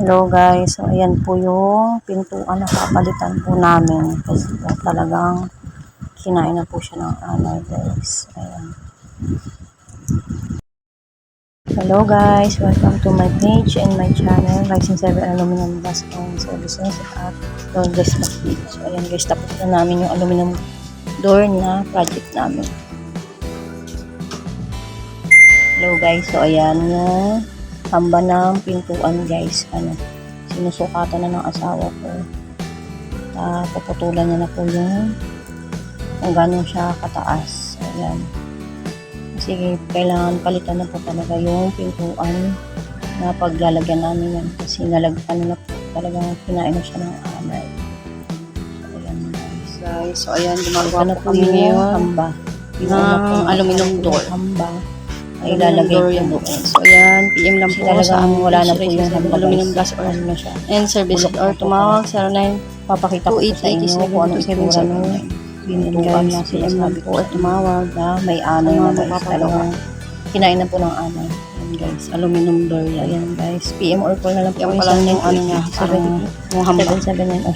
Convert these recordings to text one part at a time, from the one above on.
Hello guys, so ayan po yung pintuan na papalitan po namin kasi talagang kinain na po siya ng anay guys. Ayan. Hello guys, welcome to my page and my channel, Rising 7 Aluminum Glass Home Services at Door Glass Plastic. So ayan guys, tapos na namin yung aluminum door na project namin. Hello guys, so ayan yung hamba ng pintuan guys. Sinusukatan na ng asawa ko. Puputulan niya na po yung kung gano'n siya kataas. Ayan. Kasi kailangan palitan na po talaga yung pintuan na paglalagyan namin yan. Kasi na po talagang kinain na siya ng anay. So, ayan guys. So ayan, gumagawa na po yung hamba. Ng aluminum door. Hamba. Ay lalagay ko doon. So ayan, PM lang po sa amin. Wala na po yung aluminum glass or ano na siya. And services or tumawag 09 papakita ko sa inyo kung anong itsura nung pintuan na sinasabi ko or tumawag na may anay na guys. Talagang kinain na po ng anay. Ayan guys, aluminum door yan. Ayan guys, PM or call na lang po yung yung ano niya. Yung hamba. 779 or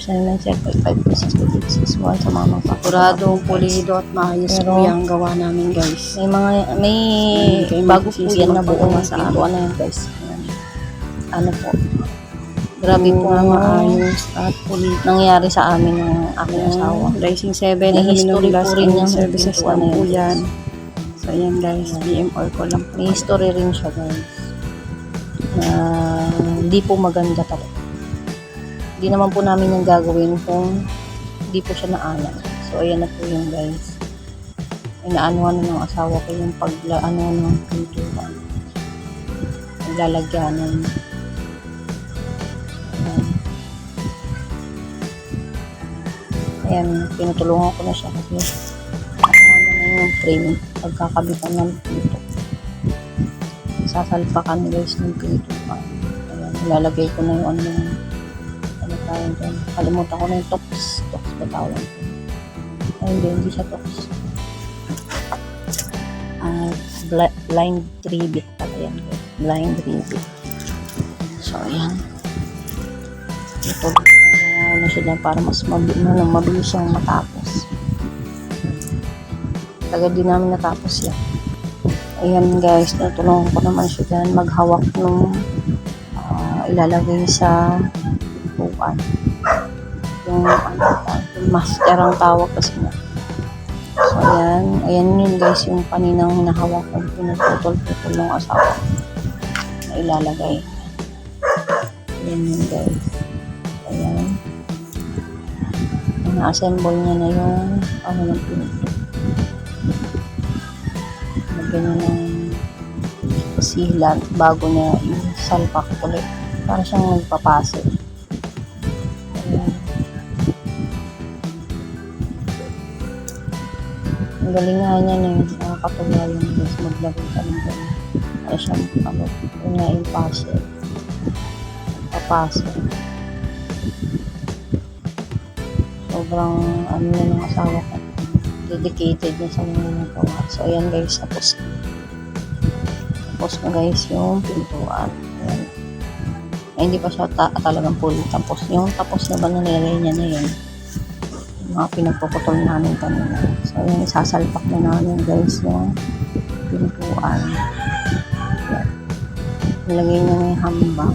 797-556-261 sa mga magpapuradong pulido at maayos po yung gawa namin guys. May bago po yan na buong sa pintuan na yan guys. Ayan. Ano po. Grabe po nga maayos at pulido nangyari sa amin ng aking asawa. Rising 7, aluminum glass rin yung services na po yan. So ayan guys, PM or call lang po. May history rin siya guys. Na hindi po maganda talaga. Hindi naman po namin yung gagawin kung hindi po siya naanay. So ayan na po yung guys. Inaanuhan na ng asawa ko yung pag-ano ng pintuan. Naglalagyanan. Ayan, pinutulungan ko na siya kasi ano na yung frame pagkakabitan ng pinto. Sasalpakan guys ng pintuan. Ayan, nilalagay ko na yung ano tayo dyan. Kalimutan ko na yung tops ba tawag. Ayun din, hindi siya tops. Blind rivet pala yan guys. Blind rivet. So ayan. Ito ano siya dyan para mas mabilis siyang matapos. Tagal din namin natapos yan. Ayan guys, natulungan ko naman siya dyan maghawak nung ilalagay sa pintuan. Yung master ang tawag kasi nga. So ayan yun guys yung paninang hinahawak ko, pinutol-putol ng asawa na ilalagay. Ayan yun guys. Ayan. Na-assemble niya na yung ano ng pinto. Ganyan ng silat bago niya isalpak ulit. Para siyang nagpapase. Ayan. Ang galing nga niya na yung nakakatuwa yung guys maglagay ka ng ganyan. Para siyang yun nga yung pase. Papase. Sobrang ano na ng asawa ko. Dedicated na sa mga nagawa. So ayan guys, tapos na guys yung pintuan. Ayan. Ay, hindi pa siya talagang full tapos. Yung tapos na ba nalagay niya na yun. Yung mga pinagpuputol namin kanina. So ayan, isasalpak na namin guys yung pintuan. Ayan. Nilagay niya may hamba.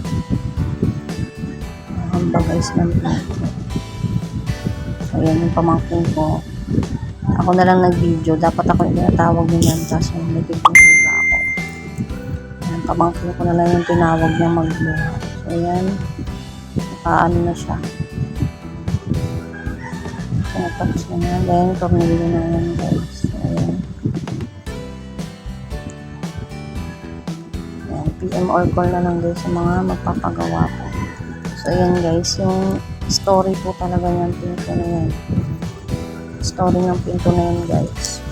Hamba guys ng pinto. Ayan yung pamangkin ko. Ako na lang nag-video. Dapat ako yung tinatawag niya. Tapos nagpipintura ako. Ayan, pamangkin ko na lang yung tinawag niya magbuha. So ayan. Nakaano na siya. So natapos na yan. Then tornilyo na yan guys. So, ayan. Ayan. PM or call na lang guys sa mga magpapagawa po. So ayan guys. Yung story po talaga yung pinto na yan. Story ng pinto na yan guys.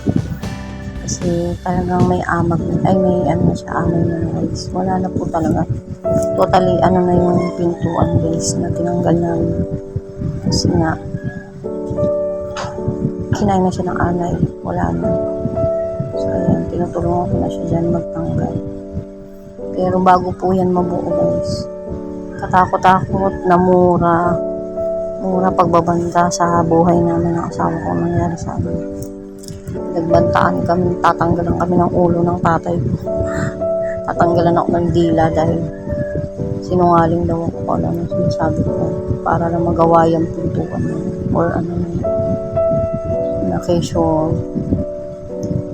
Kasi talagang may amag. Ay may ano siya amag na guys. Wala na po talaga. Totally ano na yung pintuan guys na tinanggal namin. Kasi nga kinain na siya ng anay. Wala na. So ayan. Tinutulungan ko na siya dyan magtanggal. Pero bago po yan mabuo guys. katakot-takot na mura pagbabanta sa buhay namin ng asawa ko nangyari sa amin. Nagbantaan kami, tatanggalan kami ng ulo ng tatay ko. Tatanggalan ako ng dila dahil sinungaling daw ako kung ano sinasabi ko para lang magawa yung pintuan or ano na kesyo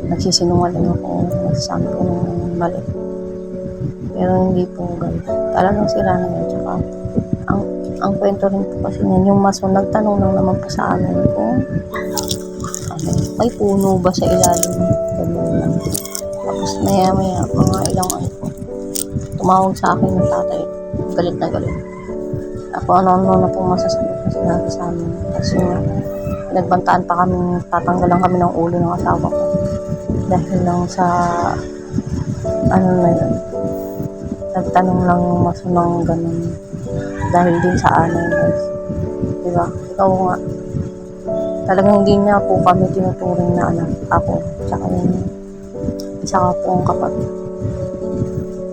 nagsisinungaling ako, nagsasabi ko ng mali. Pero hindi po guys, talagang sila na yun. Tsaka ang kwento rin po kasi niyan, yung maso nagtanong lang naman po sa amin kung ano, may puno ba sa ilalim, ganun lang. Tapos maya mga ilang ano po, tumawag sa akin ng tatay, galit na galit. Ako ano na po masasabi na sinabi sa amin. Kasi nagbantaan pa kami, tatanggalan kami ng ulo ng asawa ko. Dahil lang sa ano na yun, nagtanong lang masunang ganun. Dahil din sa anay guys. Diba? Ikaw nga. Talagang hindi niya po kami tinuturing na anak. Ako. Tsaka yung isa ka po ang kapatid.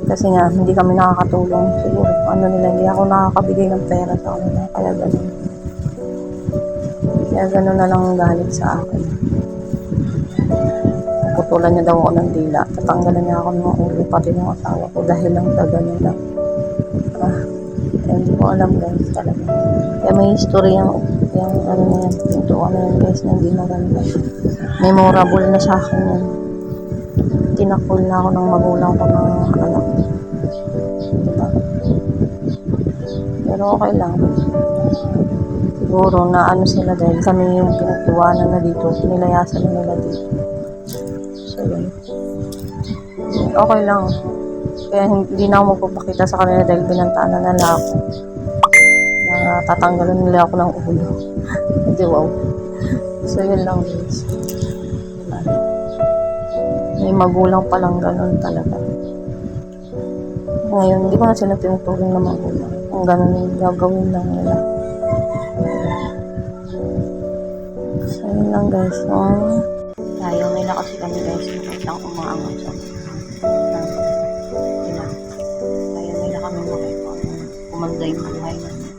Kasi nga, hindi kami nakakatulong. Siguro, ano nila, hindi ako nakakabigay ng pera sa kanila. Kaya ganun. Kaya ganun na lang ang galit sa akin. Putulan niya daw ako ng dila. Tatanggalan niya ako ng ulo, pati ng asawa ko. Dahil lang sa ganun lang. Hindi ko alam guys talaga. Kaya may history yung ano na yan. Ito ano yan guys na hindi maganda. Memorable na sa akin yan. Tinakol na ako ng magulang ko ng anak. Diba? Pero okay lang. Siguro na ano sila dahil kami yung pinagtiwanan na dito. Pinilayasan na nila dito. So yun. Okay lang. Kaya hindi na ako magpapakita sa kanila dahil binantaan na nila ako. Na tatanggalan nila ako ng ulo. Hindi wow. So yun lang guys. Diba? May magulang palang ganun talaga. Ngayon, hindi ko na sila tinuturing na magulang. Kung ganun yung gagawin lang nila. So yun lang guys. Ayaw nila kasi kami guys. Nakitang umaangat sa ayaw nila kami makita. Kumanda yung buhay namin.